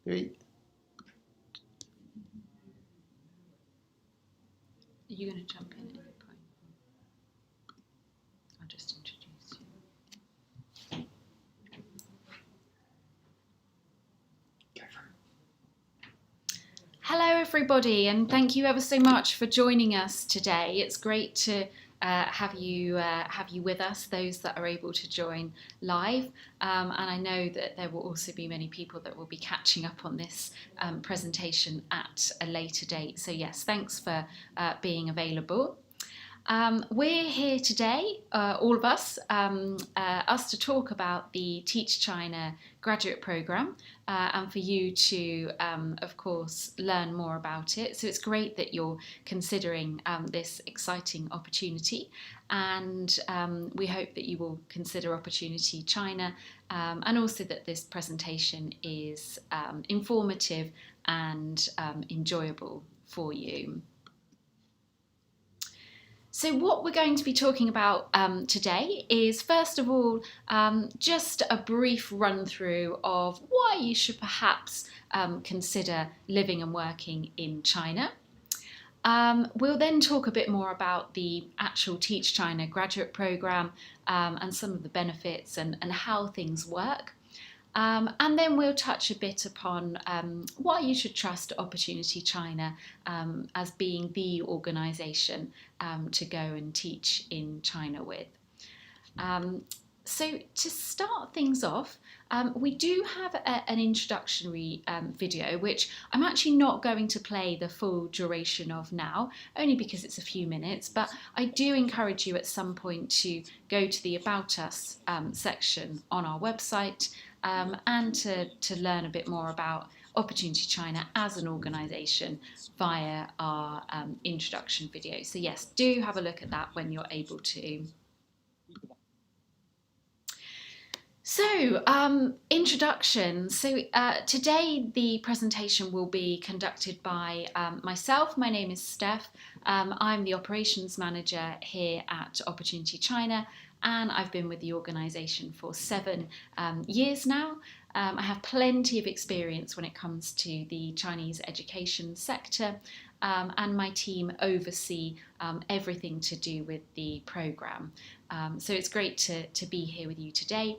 Are you going to jump in at any point? I'll just introduce you. Hello everybody, and thank you ever so much for joining us today. It's great to have you with us, those that are able to join live, and I know that there will also be many people that will be catching up on this presentation at a later date. So yes, thanks for being available. We're here today, all of us, us to talk about the Teach China graduate programme and for you to, of course, learn more about it. So it's great that you're considering this exciting opportunity, and we hope that you will consider Opportunity China and also that this presentation is informative and enjoyable for you. So what we're going to be talking about today is, first of all, just a brief run through of why you should perhaps consider living and working in China. We'll then talk a bit more about the actual Teach China graduate programme and some of the benefits and how things work. And then we'll touch a bit upon why you should trust Opportunity China as being the organisation to go and teach in China with. So to start things off, we do have an introductory video, which I'm actually not going to play the full duration of now, only because it's a few minutes, but I do encourage you at some point to go to the About Us section on our website and to learn a bit more about Opportunity China as an organisation via our introduction video. So yes, do have a look at that when you're able to. So, introduction. So today the presentation will be conducted by myself. My name is Steph. I'm the operations manager here at Opportunity China, and I've been with the organisation for 7 years now. I have plenty of experience when it comes to the Chinese education sector, and my team oversee everything to do with the programme. So it's great to be here with you today.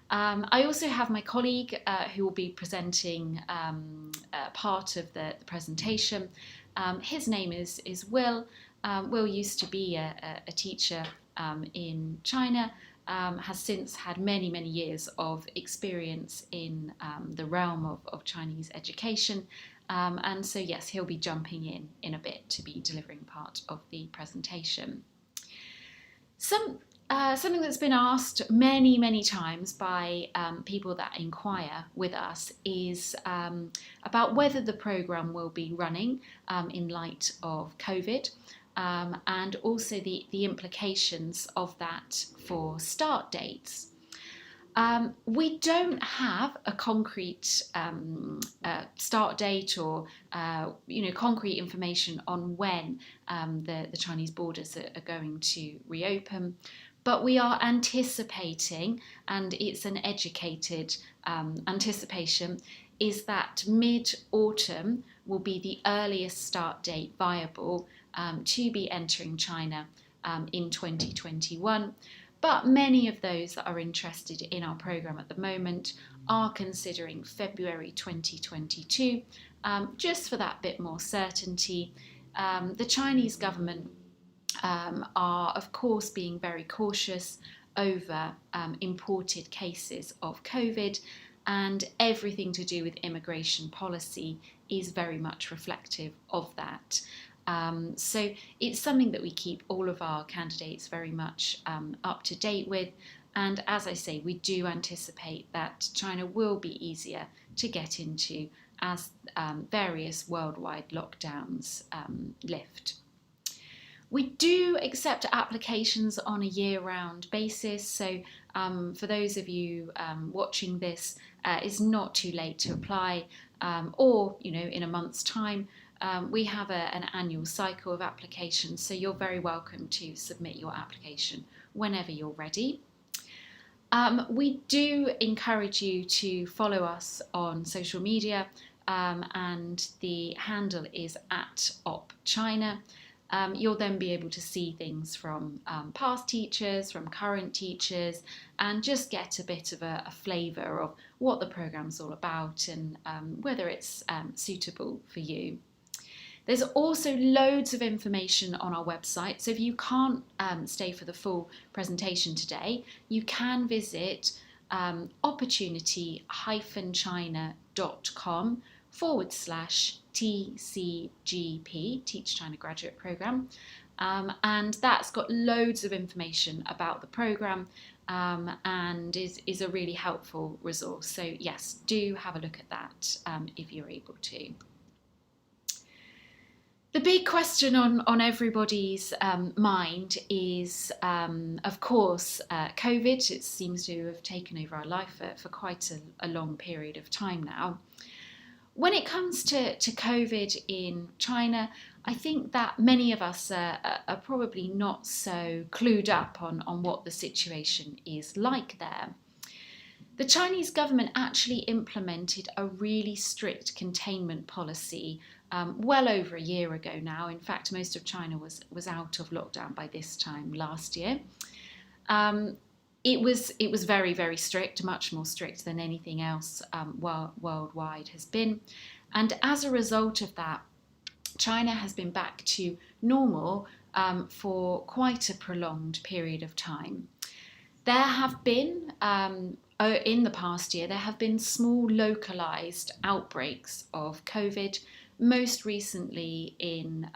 I also have my colleague who will be presenting part of the presentation. His name is Will. Will used to be a teacher in China, has since had many years of experience in the realm of Chinese education. And so yes, he'll be jumping in a bit to be delivering part of the presentation. Something that's been asked many times by people that inquire with us is about whether the programme will be running in light of COVID, and also the implications of that for start dates. We don't have a concrete start date or concrete information on when the Chinese borders are going to reopen, but we are anticipating, and it's an educated anticipation, is that mid-autumn will be the earliest start date viable to be entering China in 2021. But many of those that are interested in our programme at the moment are considering February 2022, just for that bit more certainty. The Chinese government are, of course, being very cautious over imported cases of COVID, and everything to do with immigration policy is very much reflective of that. So it's something that we keep all of our candidates very much up to date with, and as I say, we do anticipate that China will be easier to get into as various worldwide lockdowns lift. We do accept applications on a year-round basis, so for those of you watching this, it's not too late to apply, or in a month's time. We have an annual cycle of applications, so you're very welcome to submit your application whenever you're ready. We do encourage you to follow us on social media, and the handle is @opchina. You'll then be able to see things from past teachers, from current teachers, and just get a bit of a flavour of what the programme's all about and whether it's suitable for you. There's also loads of information on our website, so if you can't stay for the full presentation today, you can visit opportunitychina.com/TCGP, Teach China Graduate Programme, and that's got loads of information about the programme and is a really helpful resource. So yes, do have a look at that if you're able to. The big question on everybody's mind is, of course, COVID. It seems to have taken over our life for quite a long period of time now. When it comes to COVID in China, I think that many of us are probably not so clued up on what the situation is like there. The Chinese government actually implemented a really strict containment policy well over a year ago now. In fact, most of China was out of lockdown by this time last year. It was very, very strict, much more strict than anything else worldwide has been. And as a result of that, China has been back to normal for quite a prolonged period of time. There have been, in the past year, there have been small localised outbreaks of COVID, most recently in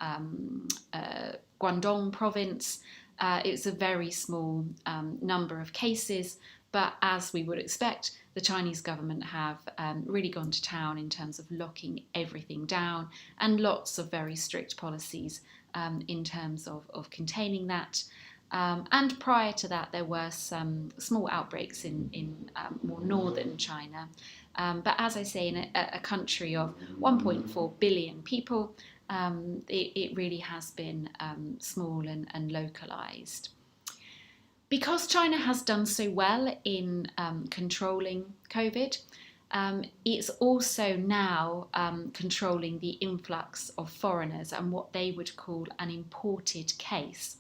Guangdong province. It's a very small number of cases, but as we would expect, the Chinese government have really gone to town in terms of locking everything down and lots of very strict policies in terms of containing that. And prior to that, there were some small outbreaks in more northern China. But as I say, in a country of 1.4 billion people, it really has been small and localised. Because China has done so well in controlling COVID, it's also now controlling the influx of foreigners and what they would call an imported case.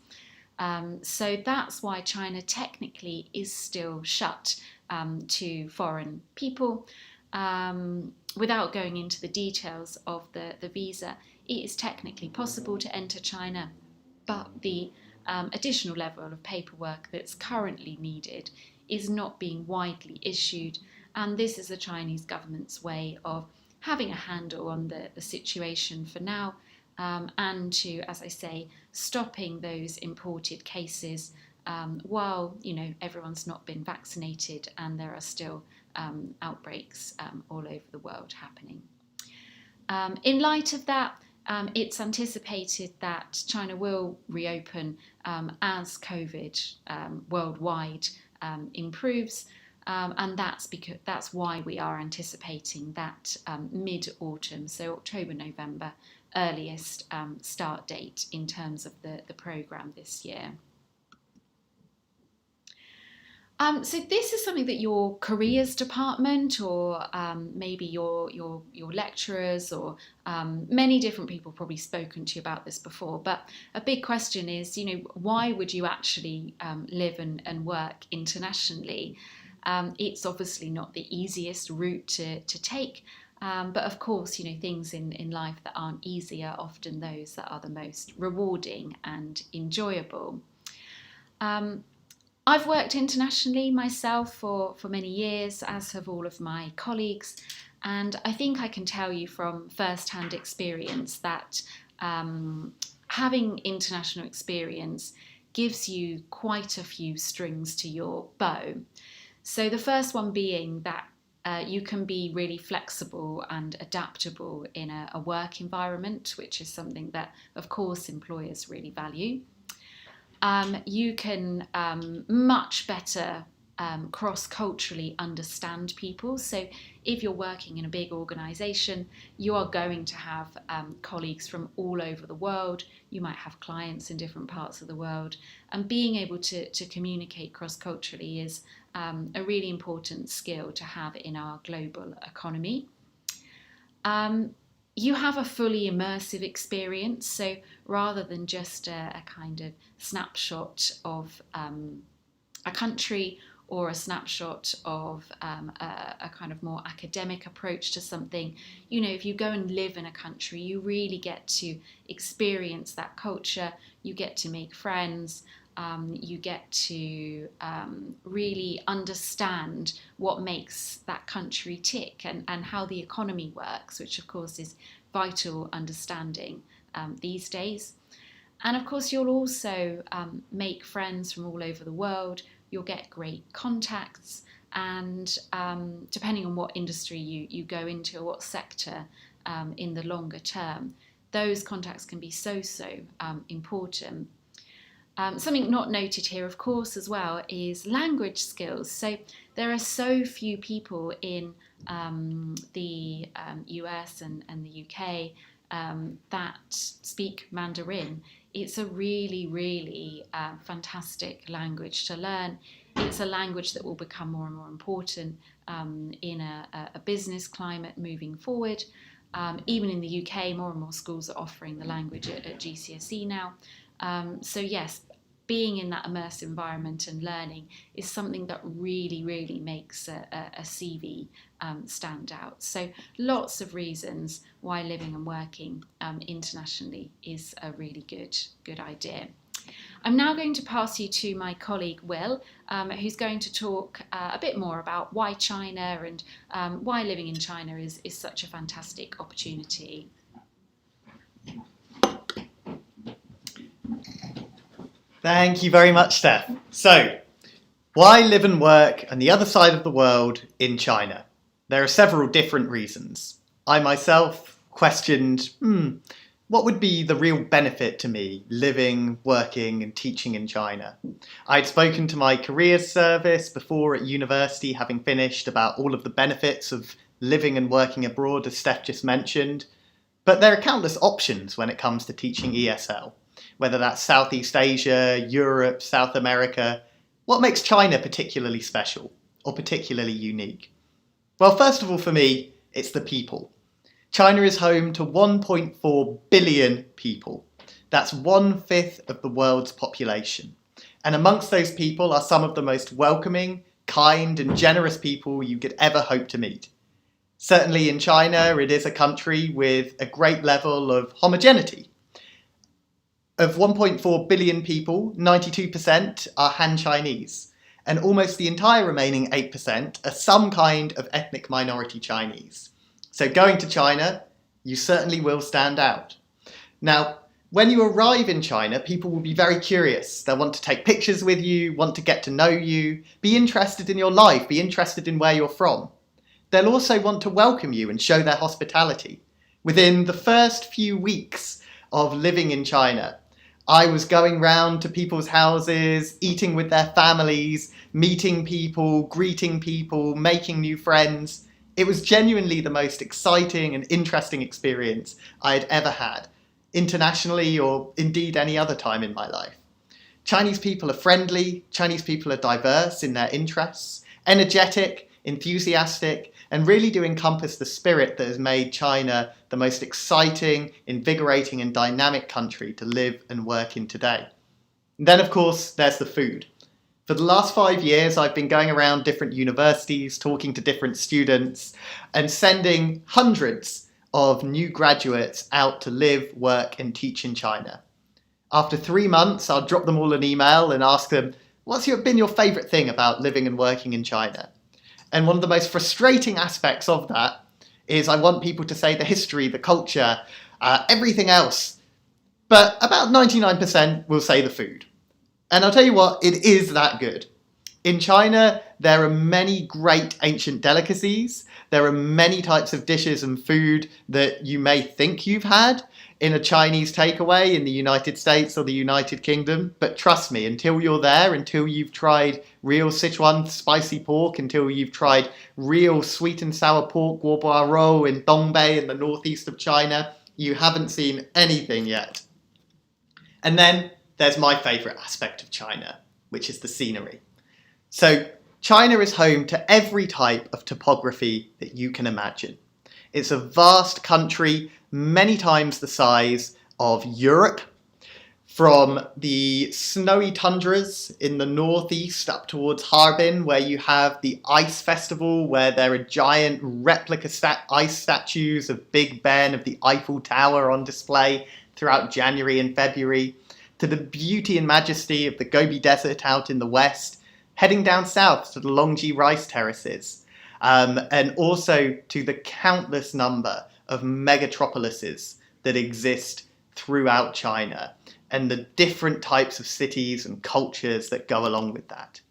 So that's why China technically is still shut to foreign people. Without going into the details of the visa, it is technically possible to enter China, but the additional level of paperwork that's currently needed is not being widely issued, and this is the Chinese government's way of having a handle on the situation for now. And to, as I say, stopping those imported cases while everyone's not been vaccinated and there are still outbreaks all over the world happening. In light of that, it's anticipated that China will reopen as COVID worldwide improves. And that's why we are anticipating that mid-autumn, so October, November, earliest start date in terms of the programme this year. So this is something that your careers department or maybe your lecturers or many different people probably spoken to you about this before, but a big question is, why would you actually live and work internationally? It's obviously not the easiest route to take, but of course, things in life that aren't easy are often those that are the most rewarding and enjoyable. I've worked internationally myself for many years, as have all of my colleagues, and I think I can tell you from first-hand experience that having international experience gives you quite a few strings to your bow. So the first one being that you can be really flexible and adaptable in a work environment, which is something that, of course, employers really value. You can much better cross-culturally understand people. So if you're working in a big organisation, you are going to have colleagues from all over the world. You might have clients in different parts of the world. And being able to communicate cross-culturally is a really important skill to have in our global economy. You have a fully immersive experience, so rather than just a kind of snapshot of a country or a snapshot of a kind of more academic approach to something, if you go and live in a country, you really get to experience that culture, you get to make friends, you get to really understand what makes that country tick and how the economy works, which of course is vital understanding these days. And of course you'll also make friends from all over the world, you'll get great contacts, and depending on what industry you go into or what sector in the longer term, those contacts can be so important. Something not noted here, of course, as well, is language skills. So there are so few people in the US and the UK that speak Mandarin. It's a really fantastic language to learn. It's a language that will become more and more important in a business climate moving forward. Even in the UK, more and more schools are offering the language at GCSE now. So yes, being in that immersive environment and learning is something that really makes a CV stand out. So lots of reasons why living and working internationally is a really good idea. I'm now going to pass you to my colleague Will, who's going to talk a bit more about why China and why living in China is such a fantastic opportunity. Thank you very much, Steph. So, why live and work on the other side of the world in China? There are several different reasons. I myself questioned, what would be the real benefit to me living, working and teaching in China? I'd spoken to my careers service before at university, having finished, about all of the benefits of living and working abroad, as Steph just mentioned. But there are countless options when it comes to teaching ESL. Whether that's Southeast Asia, Europe, South America, what makes China particularly special or particularly unique? Well, first of all, for me, it's the people. China is home to 1.4 billion people. That's 1/5 of the world's population. And amongst those people are some of the most welcoming, kind and generous people you could ever hope to meet. Certainly in China, it is a country with a great level of homogeneity. Of 1.4 billion people, 92% are Han Chinese, and almost the entire remaining 8% are some kind of ethnic minority Chinese. So going to China, you certainly will stand out. Now, when you arrive in China, people will be very curious. They'll want to take pictures with you, want to get to know you, be interested in your life, be interested in where you're from. They'll also want to welcome you and show their hospitality. Within the first few weeks of living in China, I was going round to people's houses, eating with their families, meeting people, greeting people, making new friends. It was genuinely the most exciting and interesting experience I had ever had, internationally or indeed any other time in my life. Chinese people are friendly, Chinese people are diverse in their interests, energetic, enthusiastic, and really do encompass the spirit that has made China the most exciting, invigorating and dynamic country to live and work in today. And then, of course, there's the food. For the last 5 years, I've been going around different universities, talking to different students, and sending hundreds of new graduates out to live, work and teach in China. After 3 months, I'll drop them all an email and ask them, what's been your favourite thing about living and working in China? And one of the most frustrating aspects of that is I want people to say the history, the culture, everything else. But about 99% will say the food. And I'll tell you what, it is that good. In China, there are many great ancient delicacies. There are many types of dishes and food that you may think you've had in a Chinese takeaway in the United States or the United Kingdom. But trust me, until you're there, until you've tried real Sichuan spicy pork, until you've tried real sweet and sour pork, guobua roe in Dongbei in the northeast of China, you haven't seen anything yet. And then there's my favourite aspect of China, which is the scenery. So China is home to every type of topography that you can imagine. It's a vast country, many times the size of Europe, from the snowy tundras in the northeast up towards Harbin, where you have the ice festival, where there are giant replica ice statues of Big Ben, of the Eiffel Tower on display throughout January and February, to the beauty and majesty of the Gobi Desert out in the west, heading down south to the Longji rice terraces, and also to the countless number of megatropolises that exist throughout China, and the different types of cities and cultures that go along with that.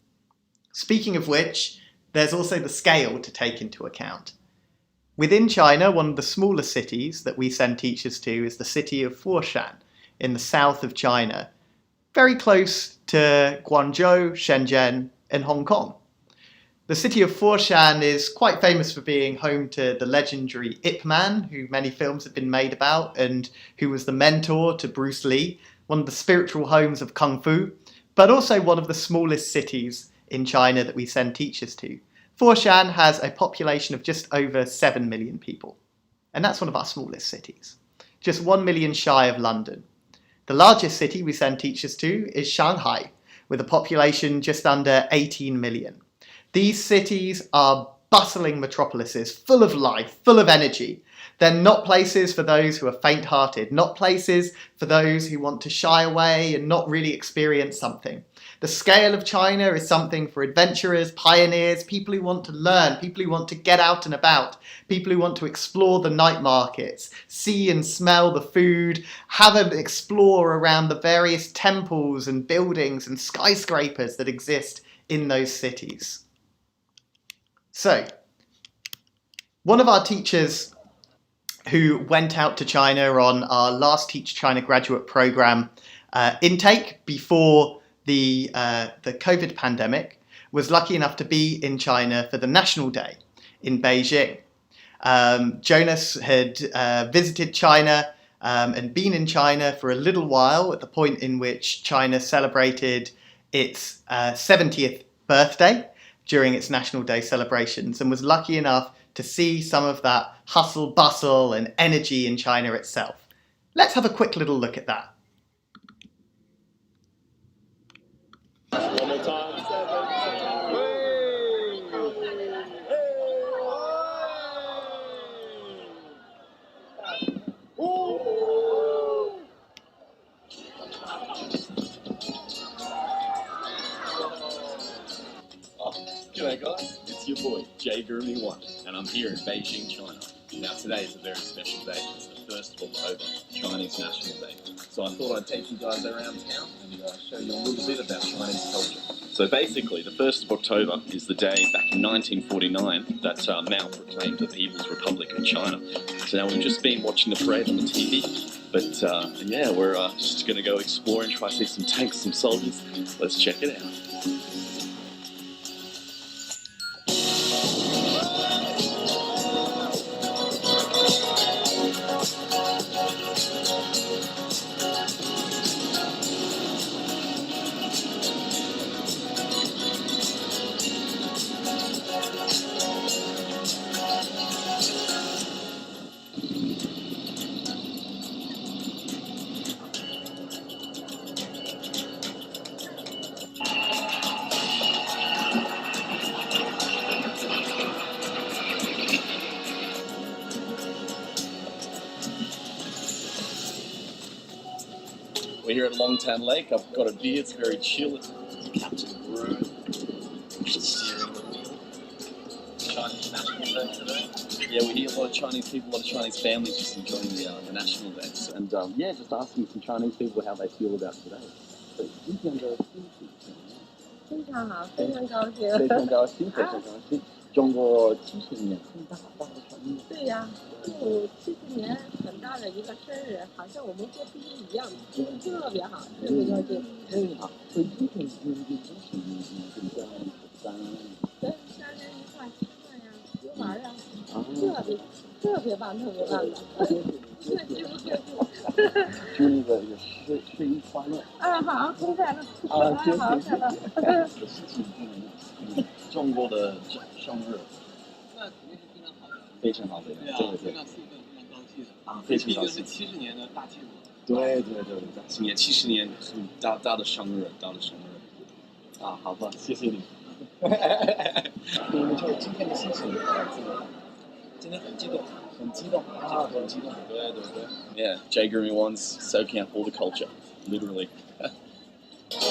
Speaking of which, there's also the scale to take into account. Within China, one of the smallest cities that we send teachers to is the city of Fourshan in the south of China, very close to Guangzhou, Shenzhen, and Hong Kong. The city of Fourshan is quite famous for being home to the legendary Ip Man, who many films have been made about, and who was the mentor to Bruce Lee, one of the spiritual homes of Kung Fu, but also one of the smallest cities in China that we send teachers to. Fourshan has a population of just over 7 million people, and that's one of our smallest cities, just 1 million shy of London. The largest city we send teachers to is Shanghai, with a population just under 18 million. These cities are bustling metropolises, full of life, full of energy. They're not places for those who are faint-hearted, not places for those who want to shy away and not really experience something. The scale of China is something for adventurers, pioneers, people who want to learn, people who want to get out and about, people who want to explore the night markets, see and smell the food, have an explore around the various temples and buildings and skyscrapers that exist in those cities. So, one of our teachers who went out to China on our last Teach China graduate program intake before the COVID pandemic was lucky enough to be in China for the National Day in Beijing. Jonas had visited China and been in China for a little while at the point in which China celebrated its 70th birthday during its National Day celebrations, and was lucky enough to see some of that hustle, bustle and energy in China itself. Let's have a quick little look at that. One more time. G'day guys, it's your boy J-Gurumi1 and I'm here in Beijing, China. Now today is a very special day. It's the 1st of October, Chinese National Day. So I thought I'd take you guys around town and show you a little bit about Chinese culture. So basically, the 1st of October is the day back in 1949 that Mao proclaimed the People's Republic of China. So now we've just been watching the parade on the TV. But yeah, we're just going to go explore and try to see some tanks, some soldiers. Let's check it out. We're here at Longtan Lake. I've got a beer, it's very chill. It's Captain Brew. Steering the wheel. Chinese National Day today. Yeah, we hear a lot of Chinese people, a lot of Chinese families just enjoying the National Day. And yeah, just asking some Chinese people how they feel about today. So, 非常好，非常高兴。非常高兴，非常高兴。中国70年很大的传统。对呀，70年很大的一个生日，好像我们过生日一样，特别好，特别高兴。特别好，所以今天你跟家人三。跟家人一块吃饭呀，游玩呀，特别棒的。祝你个生日快乐！啊，好，生日快乐！啊，好，快乐。中国的生日，那肯定是非常好的，非常好的，对对非常兴奋，非常高兴啊，非常高兴。毕竟是70年的大庆祝。对，今年70年很大的生日，啊，好吧，谢谢你。你们就今天的心情怎么样？今天很激动，很激动啊，很激动。对。Yeah, Jay Grooming One's soaking up all the culture, literally.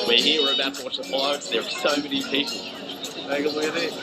We're here, we're about to watch the fireworks. There are so many people. Take a look at this.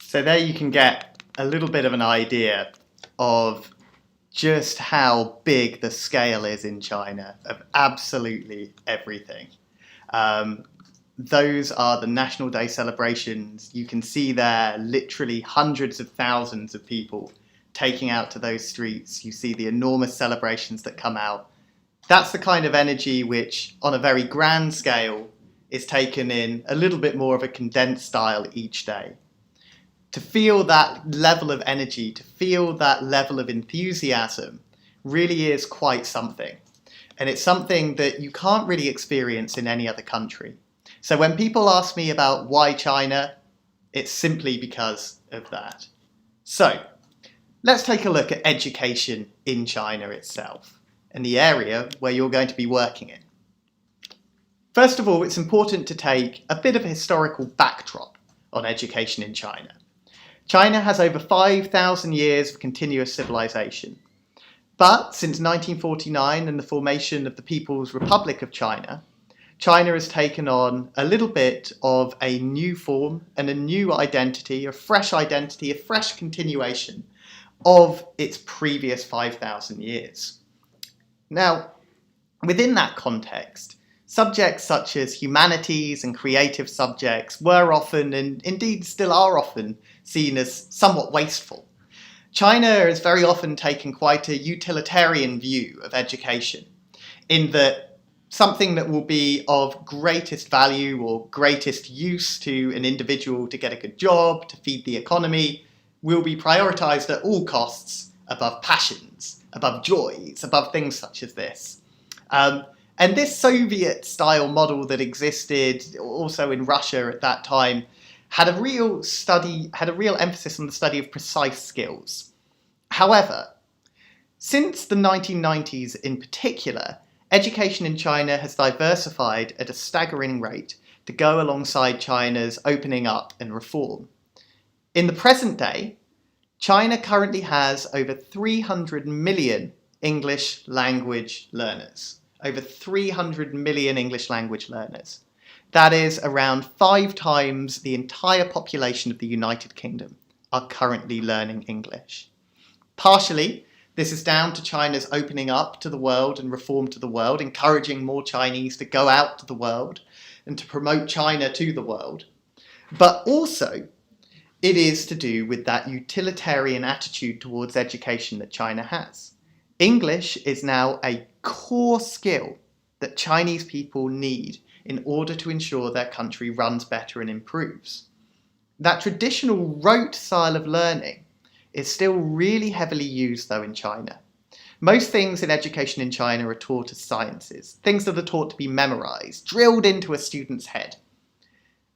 So there you can get a little bit of an idea of just how big the scale is in China of absolutely everything. Those are the National Day celebrations. You can see there literally hundreds of thousands of people taking out to those streets. You see the enormous celebrations that come out. That's the kind of energy which, on a very grand scale, is taken in a little bit more of a condensed style each day. To feel that level of energy, to feel that level of enthusiasm really is quite something. And it's something that you can't really experience in any other country. So when people ask me about why China, it's simply because of that. So let's take a look at education in China itself and the area where you're going to be working in. First of all, it's important to take a bit of a historical backdrop on education in China. China has over 5,000 years of continuous civilization. But since 1949 and the formation of the People's Republic of China, China has taken on a little bit of a new form and a new identity, a fresh continuation of its previous 5,000 years. Now, within that context, subjects such as humanities and creative subjects were often, and indeed still are often, seen as somewhat wasteful. China has very often taken quite a utilitarian view of education, in that something that will be of greatest value or greatest use to an individual to get a good job, to feed the economy, will be prioritised at all costs above passions, above joys, above things such as this. And this Soviet-style model that existed also in Russia at that time had a real emphasis on the study of precise skills. However, since the 1990s in particular, education in China has diversified at a staggering rate to go alongside China's opening up and reform. In the present day, China currently has over 300 million English language learners. Over 300 million English language learners. That is around 5 times the entire population of the United Kingdom are currently learning English. Partially, this is down to China's opening up to the world and reform to the world, encouraging more Chinese to go out to the world and to promote China to the world. But also, it is to do with that utilitarian attitude towards education that China has. English is now a core skill that Chinese people need in order to ensure their country runs better and improves. That traditional rote style of learning is still really heavily used though in China. Most things in education in China are taught as sciences, things that are taught to be memorized, drilled into a student's head.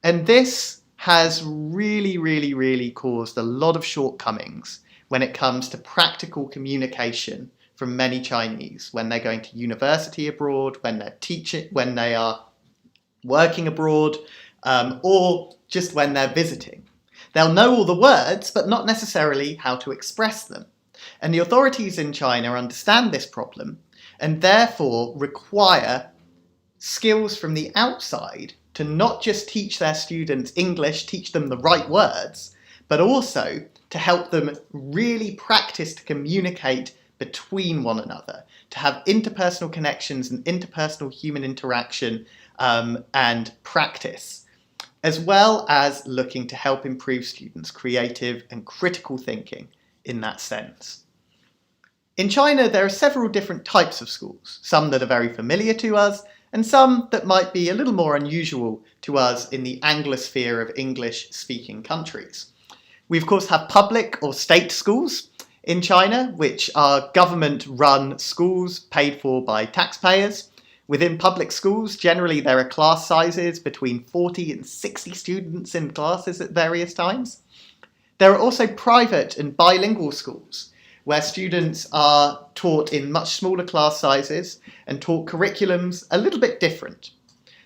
And this has really caused a lot of shortcomings when it comes to practical communication from many Chinese when they're going to university abroad, when they're teaching, when they are working abroad, or just when they're visiting. They'll know all the words, but not necessarily how to express them. And the authorities in China understand this problem and therefore require skills from the outside to not just teach their students English, teach them the right words, but also to help them really practice to communicate between one another, to have interpersonal connections and interpersonal human interaction and practice, as well as looking to help improve students' creative and critical thinking in that sense. In China, there are several different types of schools, some that are very familiar to us, and some that might be a little more unusual to us in the Anglosphere of English-speaking countries. We, of course, have public or state schools in China, which are government-run schools paid for by taxpayers. Within public schools, generally there are class sizes between 40 and 60 students in classes at various times. There are also private and bilingual schools, where students are taught in much smaller class sizes and taught curriculums a little bit different.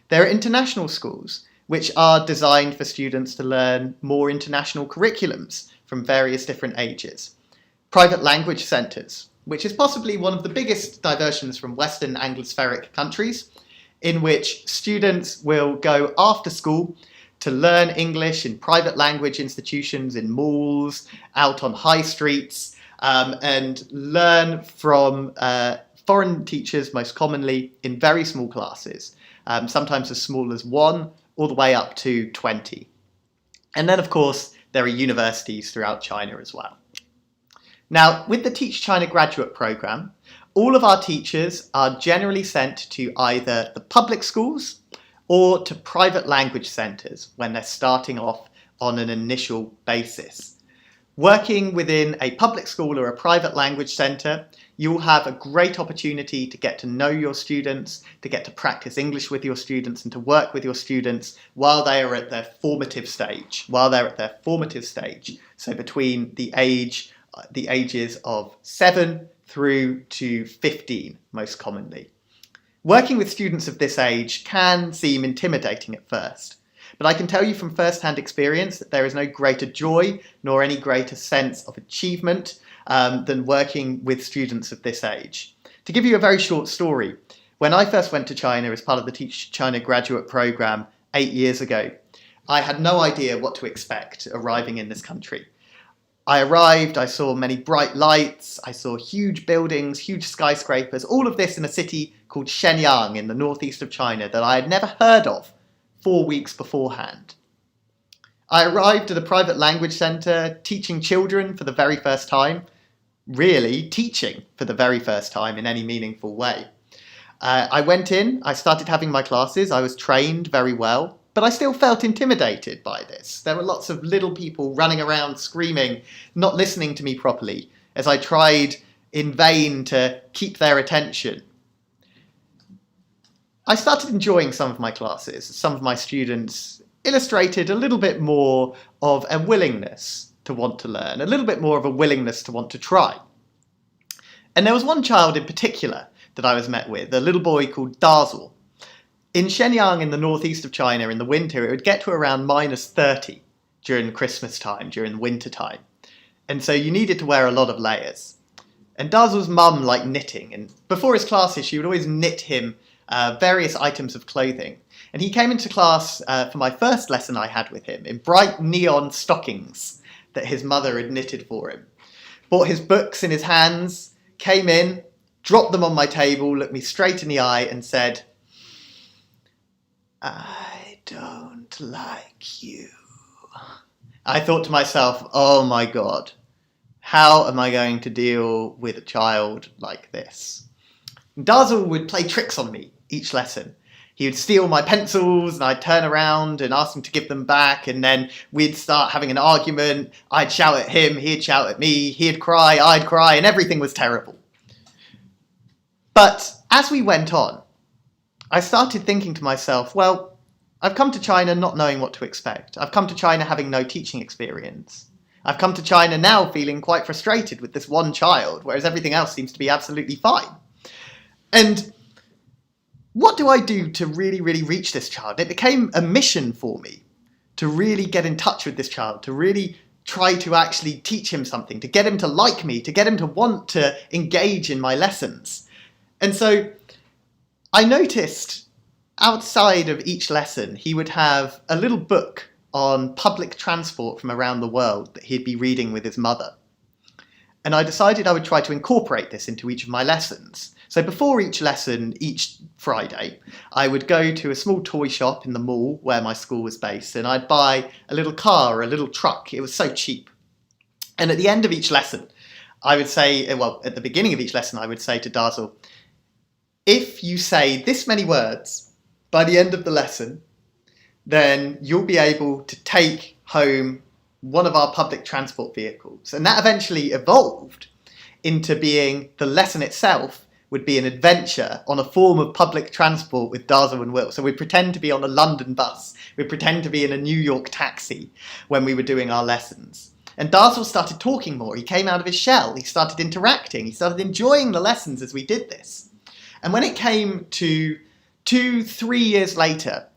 There are international schools, which are designed for students to learn more international curriculums from various different ages. Private language centres, which is possibly one of the biggest diversions from Western Anglospheric countries, in which students will go after school to learn English in private language institutions, in malls, out on high streets, and learn from foreign teachers, most commonly in very small classes, sometimes as small as 1 all the way up to 20. And then, of course, there are universities throughout China as well. Now, with the Teach China graduate programme, all of our teachers are generally sent to either the public schools or to private language centres when they're starting off on an initial basis. Working within a public school or a private language centre, you'll have a great opportunity to get to know your students, to get to practice English with your students and to work with your students while they are at their formative stage. So between the ages of 7 through to 15, most commonly. Working with students of this age can seem intimidating at first, but I can tell you from first-hand experience that there is no greater joy nor any greater sense of achievement than working with students of this age. To give you a very short story, when I first went to China as part of the Teach China graduate program 8 years ago, I had no idea what to expect arriving in this country. I arrived, I saw many bright lights, I saw huge buildings, huge skyscrapers, all of this in a city called Shenyang in the northeast of China that I had never heard of 4 weeks beforehand. I arrived at a private language centre teaching children for the very first time, really teaching for the very first time in any meaningful way. I went in, I started having my classes, I was trained very well, but I still felt intimidated by this. There were lots of little people running around screaming, not listening to me properly, as I tried in vain to keep their attention. I started enjoying some of my classes. Some of my students illustrated a little bit more of a willingness to want to learn, a little bit more of a willingness to want to try. And there was one child in particular that I was met with, a little boy called Dazzle. In Shenyang in the northeast of China in the winter, it would get to around -30 during Christmas time, during the winter time. And so you needed to wear a lot of layers. And Dazzle's mum liked knitting, and before his classes she would always knit him various items of clothing. And he came into class for my first lesson I had with him in bright neon stockings that his mother had knitted for him. Brought his books in his hands, came in, dropped them on my table, looked me straight in the eye and said, "I don't like you." I thought to myself, oh my God, how am I going to deal with a child like this? Dazzle would play tricks on me each lesson. He would steal my pencils and I'd turn around and ask him to give them back, and then we'd start having an argument. I'd shout at him, he'd shout at me, he'd cry, I'd cry, and everything was terrible. But as we went on, I started thinking to myself, well, I've come to China not knowing what to expect. I've come to China having no teaching experience. I've come to China now feeling quite frustrated with this one child, whereas everything else seems to be absolutely fine. And what do I do to really, really reach this child? It became a mission for me to really get in touch with this child, to really try to actually teach him something, to get him to like me, to get him to want to engage in my lessons. And so I noticed outside of each lesson, he would have a little book on public transport from around the world that he'd be reading with his mother. And I decided I would try to incorporate this into each of my lessons. So before each lesson, each Friday, I would go to a small toy shop in the mall where my school was based, and I'd buy a little car or a little truck. It was so cheap. And at the end of each lesson, I would say, well, at the beginning of each lesson, I would say to Dazzle, if you say this many words by the end of the lesson, then you'll be able to take home one of our public transport vehicles. And that eventually evolved into being the lesson itself would be an adventure on a form of public transport with Dazzle and Will. So we'd pretend to be on a London bus. We'd pretend to be in a New York taxi when we were doing our lessons. And Dazzle started talking more. He came out of his shell. He started interacting. He started enjoying the lessons as we did this. And when it came to 2-3 years later,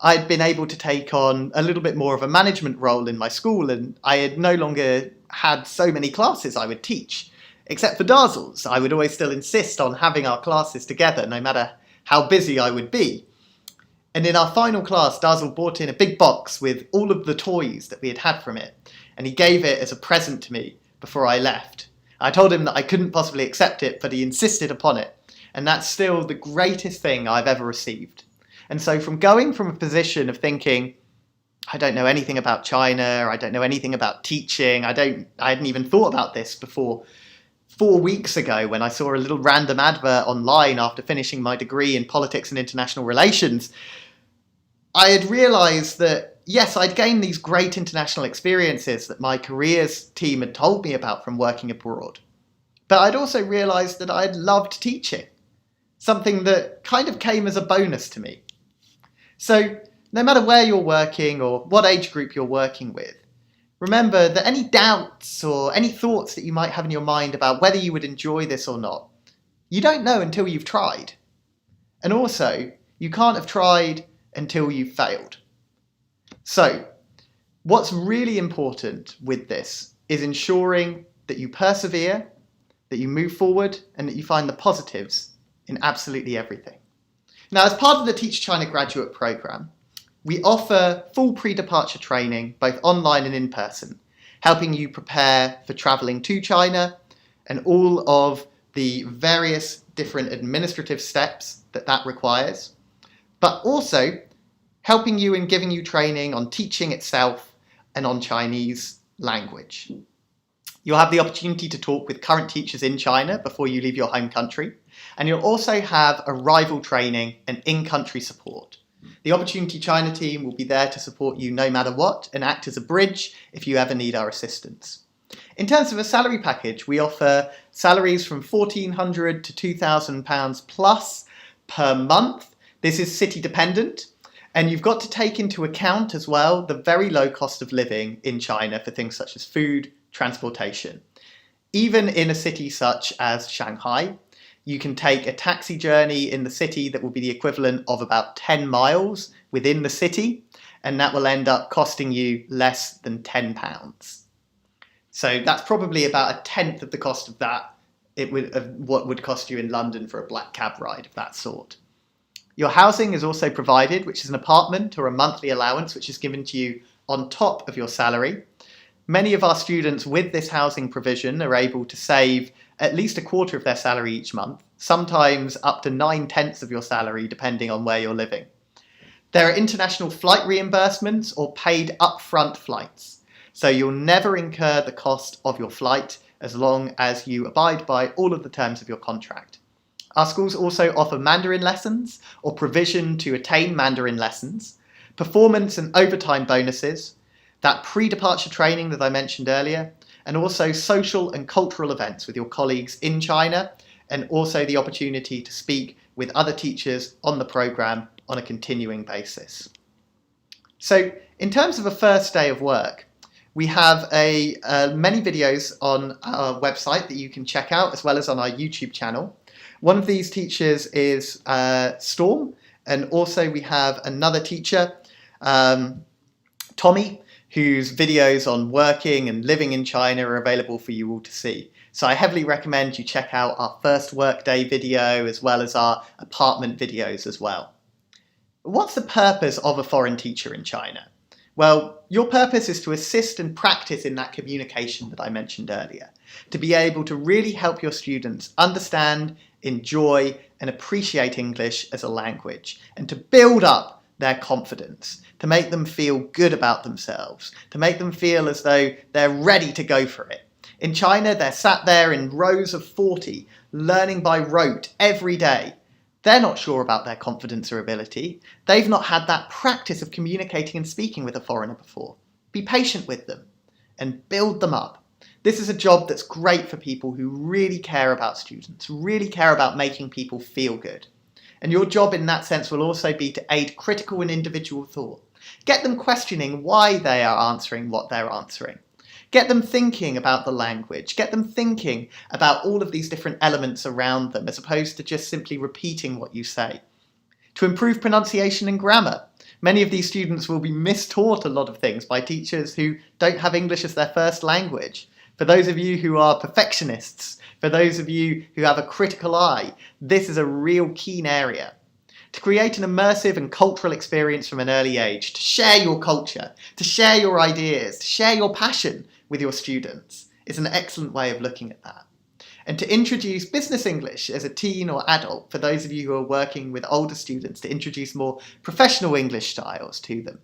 I'd been able to take on a little bit more of a management role in my school, and I had no longer had so many classes I would teach. Except for Dazzle's, I would always still insist on having our classes together, no matter how busy I would be. And in our final class, Dazzle brought in a big box with all of the toys that we had had from it, and he gave it as a present to me before I left. I told him that I couldn't possibly accept it, but he insisted upon it, and that's still the greatest thing I've ever received. And so from going from a position of thinking, I don't know anything about China, I don't know anything about teaching, I hadn't even thought about this before 4 weeks ago when I saw a little random advert online after finishing my degree in politics and international relations, I had realised that, yes, I'd gained these great international experiences that my careers team had told me about from working abroad. But I'd also realised that I'd loved teaching, something that kind of came as a bonus to me. So no matter where you're working or what age group you're working with, remember that any doubts or any thoughts that you might have in your mind about whether you would enjoy this or not, you don't know until you've tried. And also, you can't have tried until you've failed. So, what's really important with this is ensuring that you persevere, that you move forward, and that you find the positives in absolutely everything. Now, as part of the Teach China graduate program, we offer full pre-departure training, both online and in person, helping you prepare for travelling to China and all of the various different administrative steps that requires, but also helping you and giving you training on teaching itself and on Chinese language. You'll have the opportunity to talk with current teachers in China before you leave your home country, and you'll also have arrival training and in-country support. The Opportunity China team will be there to support you no matter what and act as a bridge if you ever need our assistance. In terms of a salary package, we offer salaries from £1,400 to £2,000 plus per month. This is city dependent, and you've got to take into account as well the very low cost of living in China for things such as food, transportation. Even in a city such as Shanghai, you can take a taxi journey in the city that will be the equivalent of about 10 miles within the city, and that will end up costing you less than £10. So that's probably about a tenth of the cost of that, what would cost you in London for a black cab ride of that sort. Your housing is also provided, which is an apartment or a monthly allowance, which is given to you on top of your salary. Many of our students with this housing provision are able to save at least a quarter of their salary each month, sometimes up to 9/10 of your salary, depending on where you're living. There are international flight reimbursements or paid upfront flights, so you'll never incur the cost of your flight as long as you abide by all of the terms of your contract. Our schools also offer Mandarin lessons or provision to attain Mandarin lessons, performance and overtime bonuses, that pre-departure training that I mentioned earlier, and also social and cultural events with your colleagues in China, and also the opportunity to speak with other teachers on the program on a continuing basis. So in terms of a first day of work, we have many videos on our website that you can check out, as well as on our YouTube channel. One of these teachers is Storm, and also we have another teacher, Tommy, whose videos on working and living in China are available for you all to see. So I heavily recommend you check out our first workday video as well as our apartment videos as well. What's the purpose of a foreign teacher in China? Well, your purpose is to assist and practice in that communication that I mentioned earlier, to be able to really help your students understand, enjoy, and appreciate English as a language, and to build up their confidence, to make them feel good about themselves, to make them feel as though they're ready to go for it. In China, they're sat there in rows of 40, learning by rote every day. They're not sure about their confidence or ability. They've not had that practice of communicating and speaking with a foreigner before. Be patient with them and build them up. This is a job that's great for people who really care about students, really care about making people feel good. And your job in that sense will also be to aid critical and individual thought. Get them questioning why they are answering what they're answering. Get them thinking about the language. Get them thinking about all of these different elements around them, as opposed to just simply repeating what you say. To improve pronunciation and grammar. Many of these students will be mistaught a lot of things by teachers who don't have English as their first language. For those of you who are perfectionists, for those of you who have a critical eye, this is a real keen area. To create an immersive and cultural experience from an early age, to share your culture, to share your ideas, to share your passion with your students is an excellent way of looking at that. And to introduce business English as a teen or adult, for those of you who are working with older students, to introduce more professional English styles to them.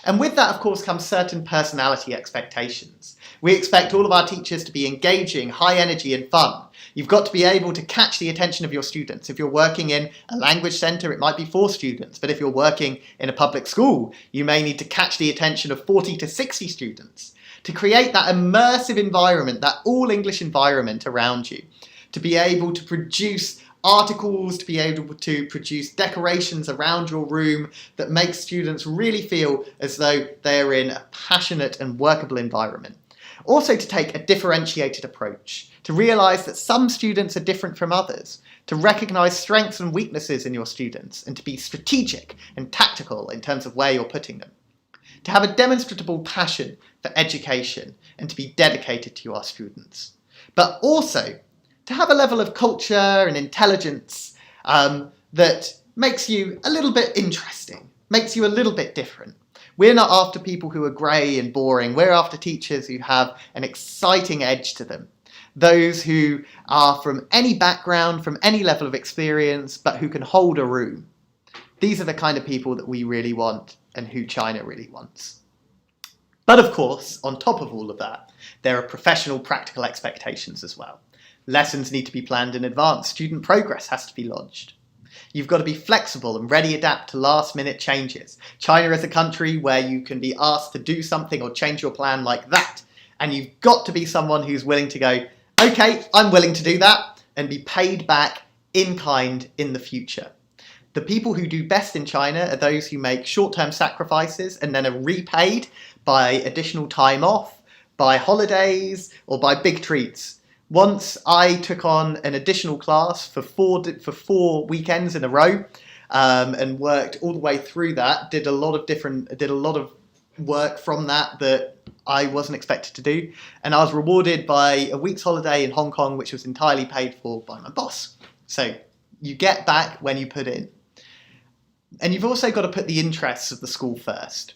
And with that, of course, comes certain personality expectations. We expect all of our teachers to be engaging, high energy and fun. You've got to be able to catch the attention of your students. If you're working in a language centre, it might be 4 students. But if you're working in a public school, you may need to catch the attention of 40 to 60 students. To create that immersive environment, that all-English environment around you. To be able to produce articles, to be able to produce decorations around your room that make students really feel as though they're in a passionate and workable environment. Also to take a differentiated approach, to realise that some students are different from others, to recognise strengths and weaknesses in your students, and to be strategic and tactical in terms of where you're putting them. To have a demonstrable passion for education and to be dedicated to your students. But also to have a level of culture and intelligence that makes you a little bit interesting, makes you a little bit different. We're not after people who are grey and boring. We're after teachers who have an exciting edge to them. Those who are from any background, from any level of experience, but who can hold a room. These are the kind of people that we really want and who China really wants. But of course, on top of all of that, there are professional practical expectations as well. Lessons need to be planned in advance. Student progress has to be lodged. You've got to be flexible and ready to adapt to last-minute changes. China is a country where you can be asked to do something or change your plan like that. And you've got to be someone who's willing to go, okay, I'm willing to do that, and be paid back in kind in the future. The people who do best in China are those who make short-term sacrifices and then are repaid by additional time off, by holidays, or by big treats. Once I took on an additional class for four weekends in a row, and worked all the way through that. Did a lot of work from that I wasn't expected to do, and I was rewarded by a week's holiday in Hong Kong, which was entirely paid for by my boss. So you get back when you put in, and you've also got to put the interests of the school first.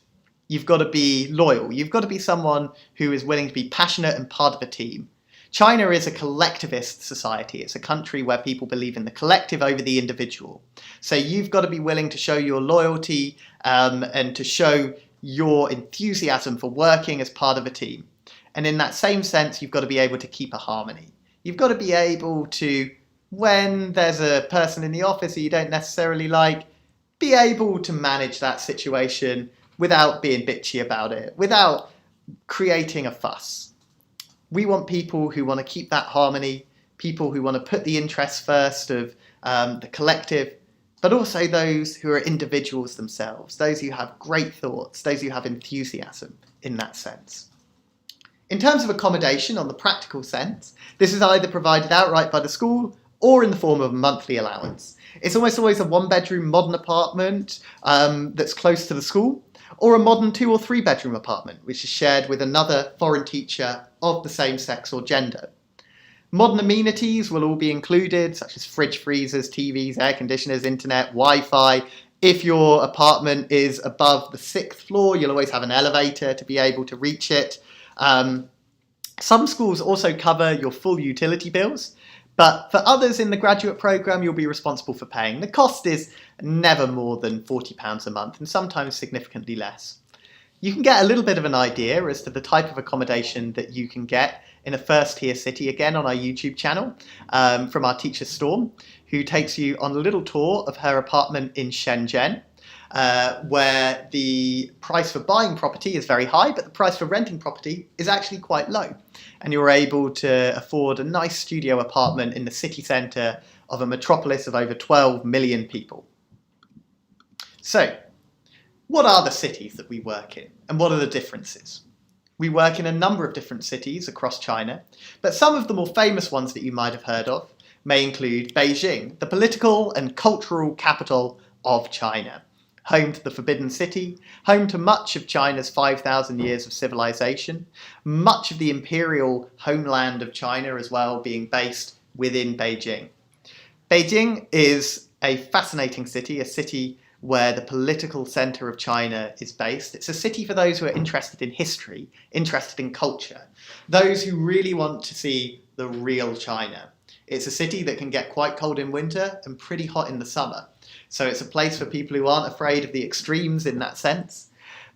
You've got to be loyal. You've got to be someone who is willing to be passionate and part of a team. China is a collectivist society. It's a country where people believe in the collective over the individual. So you've got to be willing to show your loyalty and to show your enthusiasm for working as part of a team. And in that same sense, you've got to be able to keep a harmony. You've got to be able to, when there's a person in the office that you don't necessarily like, be able to manage that situation without being bitchy about it, without creating a fuss. We want people who want to keep that harmony, people who want to put the interests first of the collective, but also those who are individuals themselves, those who have great thoughts, those who have enthusiasm in that sense. In terms of accommodation, on the practical sense, this is either provided outright by the school or in the form of a monthly allowance. It's almost always a 1-bedroom modern apartment that's close to the school, or a modern 2- or 3-bedroom apartment, which is shared with another foreign teacher of the same sex or gender. Modern amenities will all be included, such as fridge, freezers, TVs, air conditioners, internet, Wi-Fi, If your apartment is above the 6th floor, you'll always have an elevator to be able to reach it. Some schools also cover your full utility bills, but for others in the graduate programme, you'll be responsible for paying. The cost is never more than £40 a month, and sometimes significantly less. You can get a little bit of an idea as to the type of accommodation that you can get in a first-tier city, again on our YouTube channel, from our teacher Storm, who takes you on a little tour of her apartment in Shenzhen, where the price for buying property is very high, but the price for renting property is actually quite low. And you're able to afford a nice studio apartment in the city centre of a metropolis of over 12 million people. So, what are the cities that we work in, and what are the differences? We work in a number of different cities across China, but some of the more famous ones that you might have heard of may include Beijing, the political and cultural capital of China, home to the Forbidden City, home to much of China's 5,000 years of civilization, much of the imperial homeland of China as well being based within Beijing. Beijing is a fascinating city, a city where the political centre of China is based. It's a city for those who are interested in history, interested in culture, those who really want to see the real China. It's a city that can get quite cold in winter and pretty hot in the summer. So it's a place for people who aren't afraid of the extremes in that sense.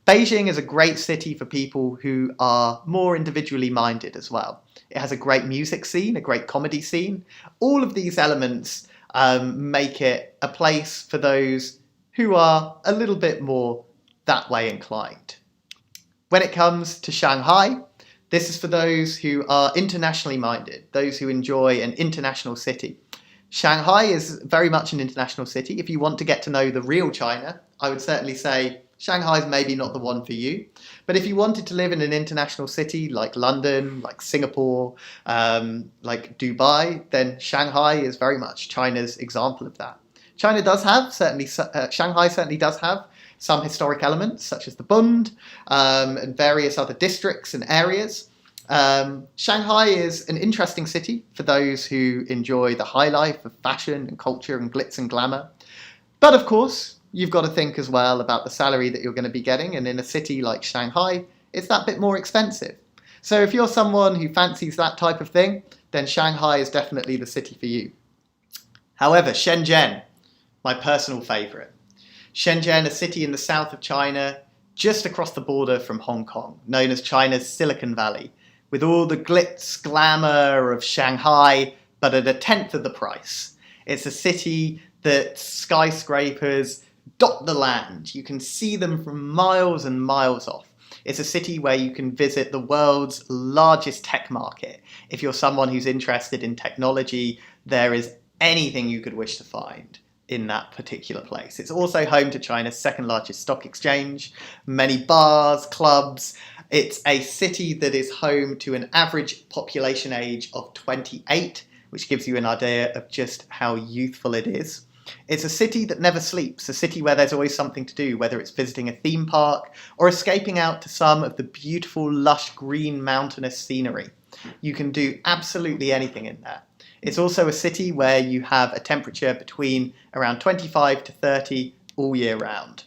Beijing is a great city for people who are more individually minded as well. It has a great music scene, a great comedy scene. All of these elements make it a place for those who are a little bit more that way inclined. When it comes to Shanghai, this is for those who are internationally minded, those who enjoy an international city. Shanghai is very much an international city. If you want to get to know the real China, I would certainly say Shanghai is maybe not the one for you. But if you wanted to live in an international city like London, like Singapore, like Dubai, then Shanghai is very much China's example of that. Shanghai certainly does have some historic elements, such as the Bund and various other districts and areas. Shanghai is an interesting city for those who enjoy the high life of fashion and culture and glitz and glamour. But of course, you've got to think as well about the salary that you're going to be getting, and in a city like Shanghai, it's that bit more expensive. So if you're someone who fancies that type of thing, then Shanghai is definitely the city for you. However, Shenzhen, my personal favourite. Shenzhen, a city in the south of China, just across the border from Hong Kong, known as China's Silicon Valley, with all the glitz, glamour of Shanghai, but at 1/10 of the price. It's a city that skyscrapers dot the land. You can see them from miles and miles off. It's a city where you can visit the world's largest tech market. If you're someone who's interested in technology, there is anything you could wish to find in that particular place. It's also home to China's second largest stock exchange, many bars, clubs. It's a city that is home to an average population age of 28, which gives you an idea of just how youthful it is. It's a city that never sleeps, a city where there's always something to do, whether it's visiting a theme park or escaping out to some of the beautiful, lush, green, mountainous scenery. You can do absolutely anything in there. It's also a city where you have a temperature between around 25 to 30 all year round.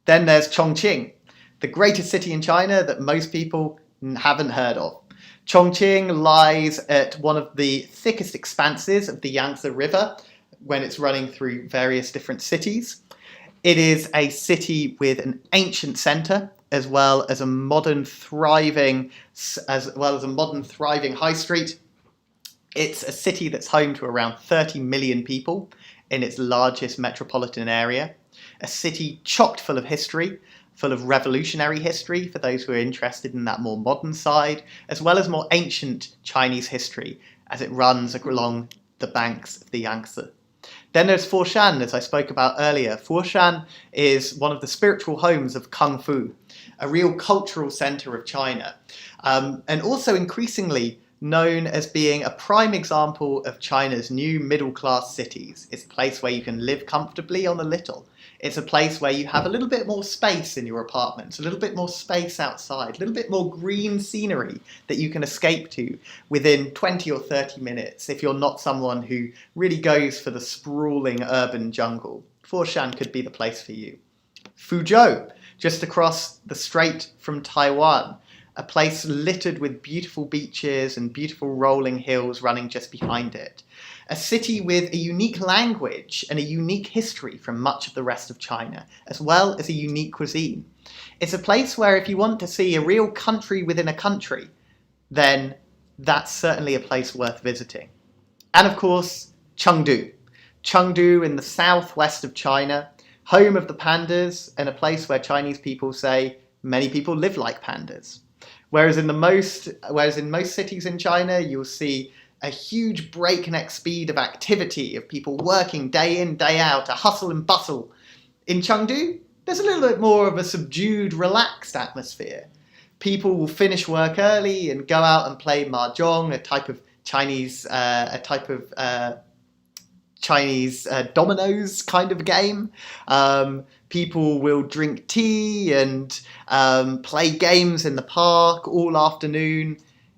Then there's Chongqing, the greatest city in China that most people haven't heard of. Chongqing lies at one of the thickest expanses of the Yangtze River when it's running through various different cities. It is a city with an ancient centre as well as a modern thriving high street. It's a city that's home to around 30 million people in its largest metropolitan area. A city chock full of history, full of revolutionary history for those who are interested in that more modern side, as well as more ancient Chinese history as it runs along the banks of the Yangtze. Then there's Fourshan, as I spoke about earlier. Fourshan is one of the spiritual homes of Kung Fu, a real cultural centre of China, and also increasingly known as being a prime example of China's new middle-class cities. It's a place where you can live comfortably on the little. It's a place where you have a little bit more space in your apartments, a little bit more space outside, a little bit more green scenery that you can escape to within 20 or 30 minutes if you're not someone who really goes for the sprawling urban jungle. Fourshan could be the place for you. Fuzhou, just across the strait from Taiwan, a place littered with beautiful beaches and beautiful rolling hills running just behind it. A city with a unique language and a unique history from much of the rest of China, as well as a unique cuisine. It's a place where if you want to see a real country within a country, then that's certainly a place worth visiting. And of course, Chengdu. Chengdu in the southwest of China, home of the pandas and a place where Chinese people say many people live like pandas. Whereas in most cities in China, you'll see a huge breakneck speed of activity, of people working day in, day out, a hustle and bustle. In Chengdu, there's a little bit more of a subdued, relaxed atmosphere. People will finish work early and go out and play mahjong, a type of Chinese dominoes kind of game. People will drink tea and play games in the park all afternoon.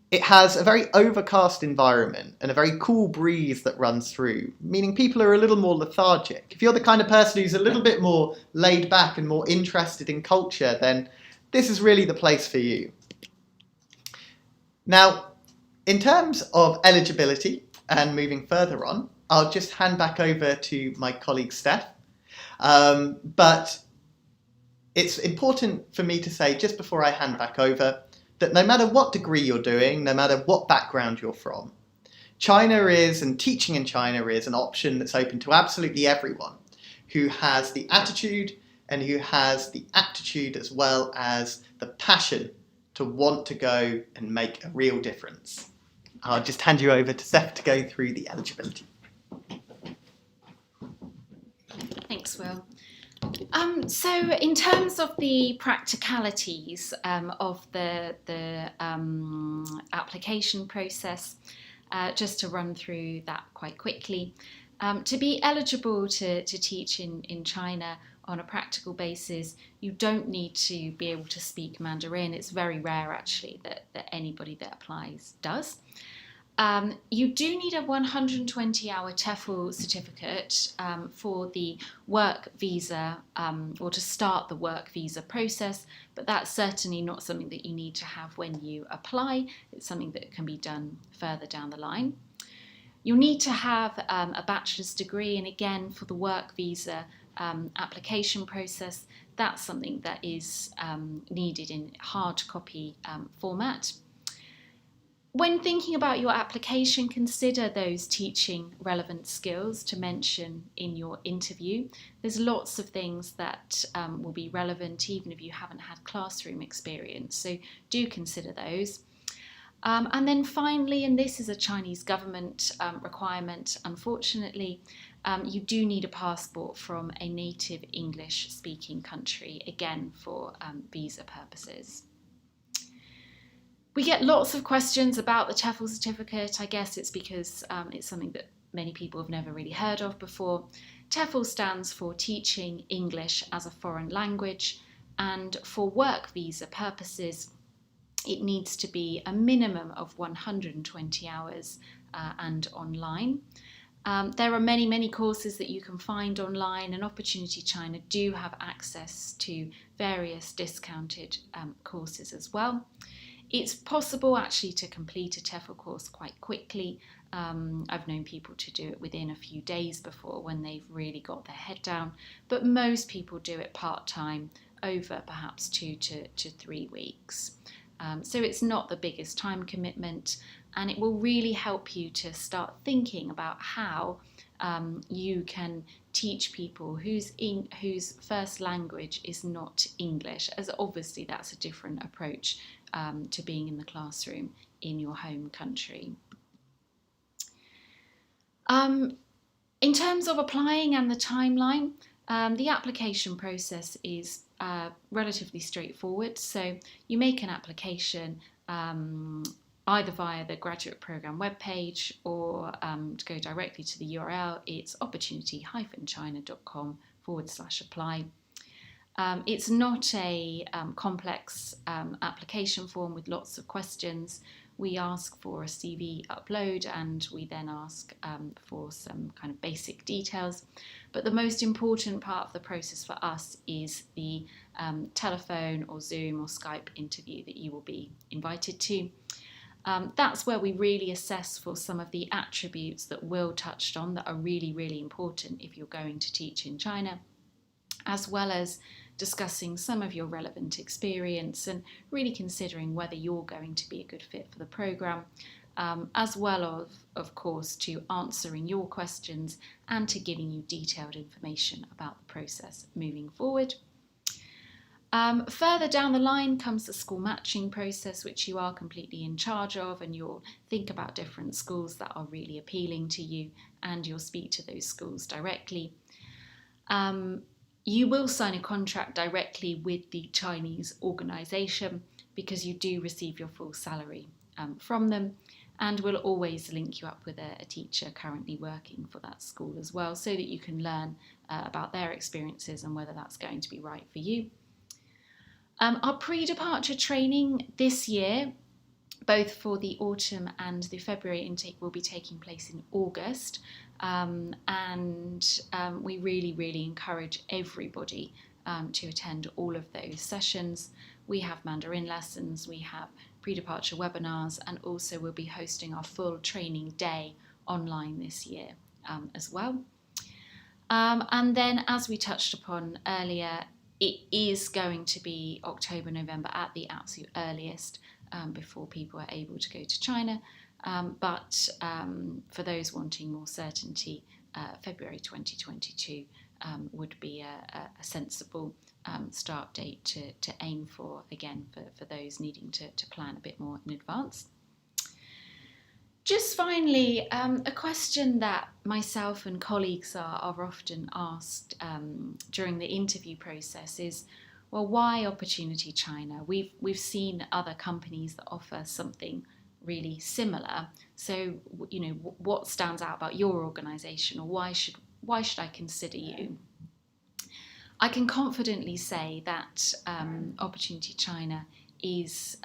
It has a very overcast environment and a very cool breeze that runs through, meaning people are a little more lethargic. If you're the kind of person who's a little bit more laid back and more interested in culture, then this is really the place for you. Now, in terms of eligibility and moving further on, I'll just hand back over to my colleague Steph. But it's important for me to say, just before I hand back over, that no matter what degree you're doing, no matter what background you're from, China is, and teaching in China is, an option that's open to absolutely everyone who has the attitude and who has the aptitude as well as the passion to want to go and make a real difference. I'll just hand you over to Steph to go through the eligibility. Thanks, Will. So in terms of the practicalities of the application process, just to run through that quite quickly, to be eligible to teach in China on a practical basis, you don't need to be able to speak Mandarin. It's very rare actually that anybody that applies does. You do need a 120-hour TEFL certificate for the work visa or to start the work visa process, but that's certainly not something that you need to have when you apply. It's something that can be done further down the line. You'll need to have a bachelor's degree, and again, for the work visa application process, that's something that is needed in hard copy format. When thinking about your application, consider those teaching relevant skills to mention in your interview. There's lots of things that will be relevant even if you haven't had classroom experience, so do consider those. And then finally, and this is a Chinese government requirement, unfortunately, you do need a passport from a native English speaking country, again for visa purposes. We get lots of questions about the TEFL certificate. I guess it's because it's something that many people have never really heard of before. TEFL stands for Teaching English as a Foreign Language, and for work visa purposes, it needs to be a minimum of 120 hours and online. There are many courses that you can find online, and Opportunity China do have access to various discounted courses as well. It's possible actually to complete a TEFL course quite quickly. I've known people to do it within a few days before when they've really got their head down, but most people do it part-time over perhaps 2 to 3 weeks. So it's not the biggest time commitment, and it will really help you to start thinking about how you can teach people whose first language is not English, as obviously that's a different approach to being in the classroom in your home country. In terms of applying and the timeline, the application process is relatively straightforward. So you make an application either via the graduate programme webpage or to go directly to the URL, it's opportunity-china.com/apply. It's not a complex application form with lots of questions. we ask for a CV upload, and we then ask for some kind of basic details. But the most important part of the process for us is the telephone or Zoom or Skype interview that you will be invited to. That's where we really assess for some of the attributes that Will touched on that are really, really important if you're going to teach in China, as well as discussing some of your relevant experience and really considering whether you're going to be a good fit for the programme, as well of course, to answering your questions and to giving you detailed information about the process moving forward. Further down the line comes the school matching process, which you are completely in charge of, and you'll think about different schools that are really appealing to you, and you'll speak to those schools directly. You will sign a contract directly with the Chinese organisation because you do receive your full salary from them, and we'll always link you up with a teacher currently working for that school as well, so that you can learn about their experiences and whether that's going to be right for you. Our pre-departure training this year, both for the autumn and the February intake, will be taking place in August. We really encourage everybody to attend all of those sessions. We have Mandarin lessons, we have pre-departure webinars, and also we'll be hosting our full training day online this year as well. And then, as we touched upon earlier, it is going to be October, November at the absolute earliest before people are able to go to China. But for those wanting more certainty, February 2022 would be a sensible start date to aim for, again, for those needing to plan a bit more in advance. Just finally, a question that myself and colleagues are often asked during the interview process is, well, why Opportunity China? We've seen other companies that offer something really similar. So, you know, what stands out about your organisation, or why should I consider you? I can confidently say that Opportunity China is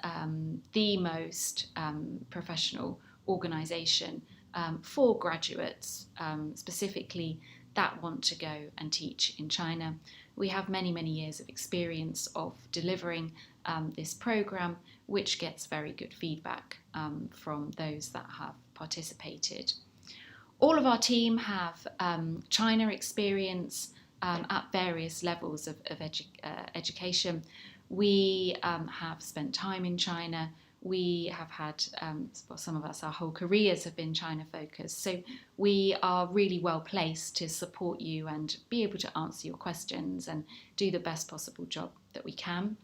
the most professional organisation for graduates, specifically that want to go and teach in China. We have many years of experience of delivering this programme, which gets very good feedback from those that have participated. All of our team have China experience at various levels of education. We have spent time in China. We have had, some of us, our whole careers have been China focused. So we are really well placed to support you and be able to answer your questions and do the best possible job that we can.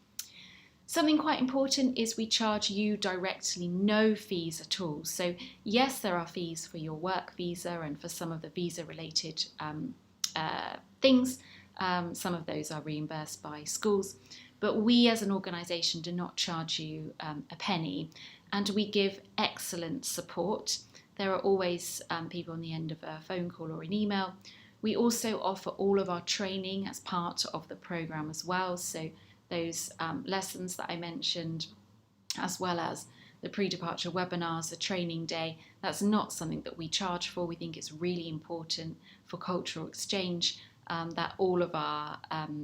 Something quite important is we charge you directly no fees at all. So yes, there are fees for your work visa and for some of the visa related things. Some of those are reimbursed by schools. But we as an organisation do not charge you a penny, and we give excellent support. There are always people on the end of a phone call or an email. We also offer all of our training as part of the programme as well. So those lessons that I mentioned, as well as the pre-departure webinars, the training day, that's not something that we charge for. We think it's really important for cultural exchange that all of our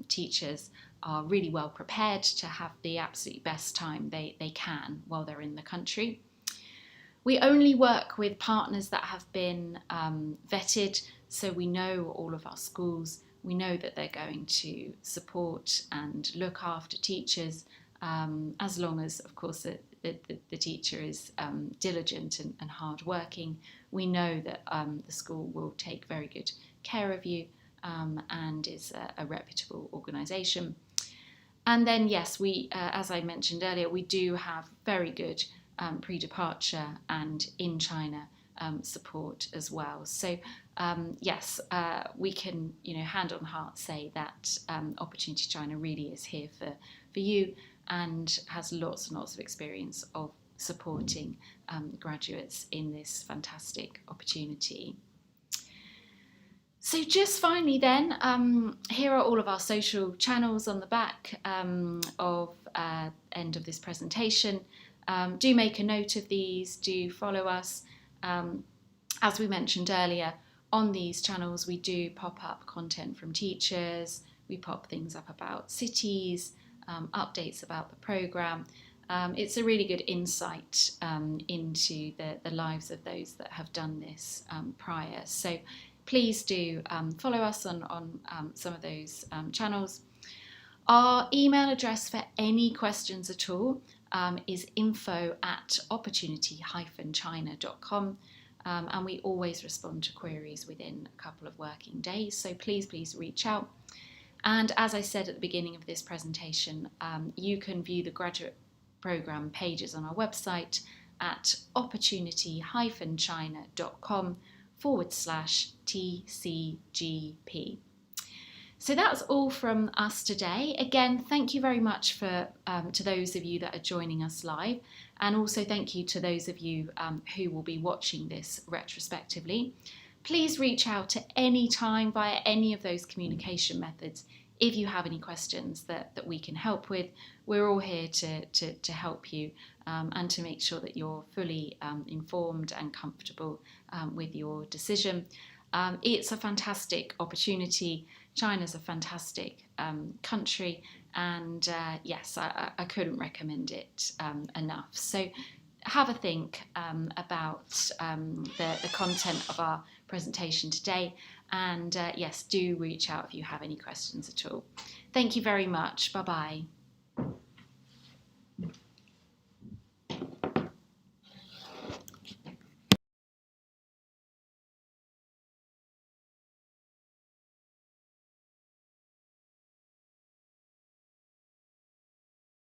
teachers are really well prepared to have the absolute best time they can while they're in the country. We only work with partners that have been vetted, so we know all of our schools. We know that they're going to support and look after teachers as long as, of course, the teacher is diligent and hardworking. We know that the school will take very good care of you and is a reputable organisation. And then, yes, we, as I mentioned earlier, we do have very good pre-departure and in China support as well. So, yes, we can, hand on heart say that Opportunity China really is here for you and has lots and lots of experience of supporting graduates in this fantastic opportunity. So just finally then, here are all of our social channels on the back of end of this presentation. Do make a note of these, do follow us. As we mentioned earlier, on these channels we do pop up content from teachers, we pop things up about cities, updates about the programme. It's a really good insight into the lives of those that have done this prior. So please do follow us on some of those channels. Our email address for any questions at all is info@opportunity-china.com. And we always respond to queries within a couple of working days. So please reach out. And as I said at the beginning of this presentation, you can view the graduate programme pages on our website at opportunity-china.com/TCGP. So that's all from us today. Again, thank you very much to those of you that are joining us live, and also thank you to those of you who will be watching this retrospectively. Please reach out at any time via any of those communication methods if you have any questions that we can help with. We're all here to help you and to make sure that you're fully informed and comfortable with your decision. It's a fantastic opportunity. China's a fantastic country, and yes, I couldn't recommend it enough. So have a think about the content of our presentation today, and yes, do reach out if you have any questions at all. Thank you very much. Bye-bye.